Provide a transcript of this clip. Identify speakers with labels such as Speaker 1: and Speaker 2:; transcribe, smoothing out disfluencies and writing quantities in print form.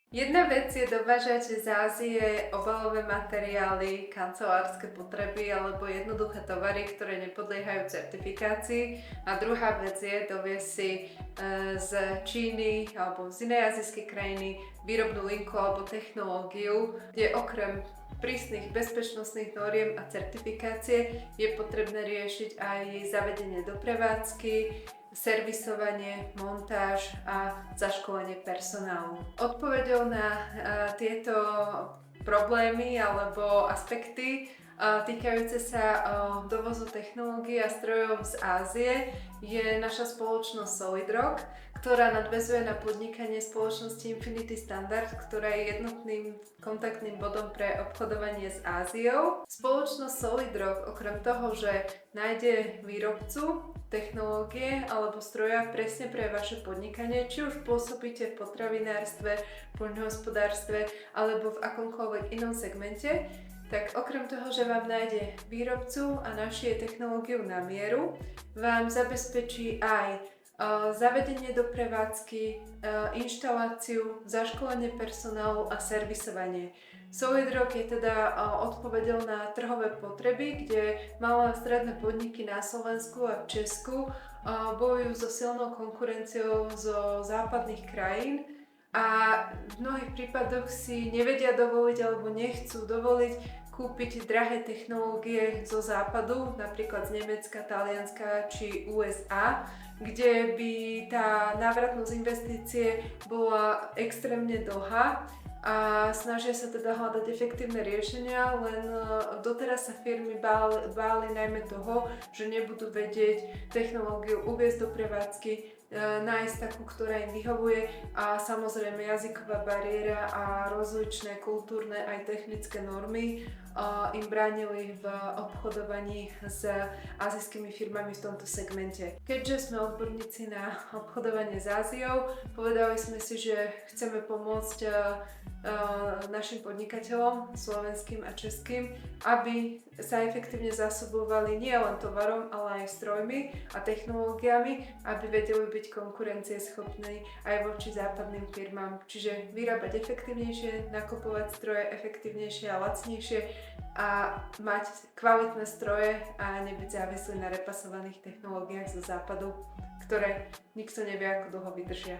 Speaker 1: Jedna vec je dovážať z Ázie obalové materiály, kancelárske potreby alebo jednoduché tovary, ktoré nepodliehajú certifikácii. A druhá vec je doviesť si z Číny alebo z inej azijskej krajiny výrobnú linku alebo technológiu, kde okrem prísnych bezpečnostných noriem a certifikácie je potrebné riešiť aj jej zavedenie do prevádzky, servisovanie, montáž a zaškolenie personálu. Odpoveďou na tieto problémy alebo aspekty týkajúce sa dovozu technológií a strojov z Ázie je naša spoločnosť Solidrock, ktorá nadväzuje na podnikanie spoločnosti Infinity Standard, ktorá je jednotným kontaktným bodom pre obchodovanie s Áziou. Spoločnosť Solidrock okrem toho, že nájde výrobcu technológie alebo stroja presne pre vaše podnikanie, či už pôsobíte v potravinárstve, poľnohospodárstve alebo v akomkoľvek inom segmente, tak okrem toho, že vám nájde výrobcu a našije technológiu na mieru, vám zabezpečí aj zavedenie do prevádzky, inštaláciu, zaškolenie personálu a servisovanie. Solidrock je teda odpovedou na trhové potreby, kde malé a stredné podniky na Slovensku a v Česku bojujú so silnou konkurenciou zo západných krajín a v mnohých prípadoch si nevedia dovoliť alebo nechcú dovoliť kúpiť drahé technológie zo západu, napríklad z Nemecka, Talianska či USA, kde by tá návratnosť investície bola extrémne dlhá a snažia sa teda hľadať efektívne riešenia, len doteraz sa firmy báli najmä toho, že nebudú vedieť technológiu uviesť do prevádzky, nájsť takú, ktorá im vyhovuje a samozrejme jazyková bariéra a rozličné kultúrne aj technické normy im bránili v obchodovaní s azijskými firmami v tomto segmente. Keďže sme odborníci na obchodovanie s Áziou, povedali sme si, že chceme pomôcť našim podnikateľom, slovenským a českým, aby sa efektívne zásobovali nielen tovarom, ale aj strojmi a technológiami, aby vedeli byť konkurencieschopní aj voči západným firmám. Čiže vyrábať efektívnejšie, nakupovať stroje efektívnejšie a lacnejšie a mať kvalitné stroje a nebyť závislí na repasovaných technológiách zo západu, ktoré nikto nevie, ako dlho vydržia.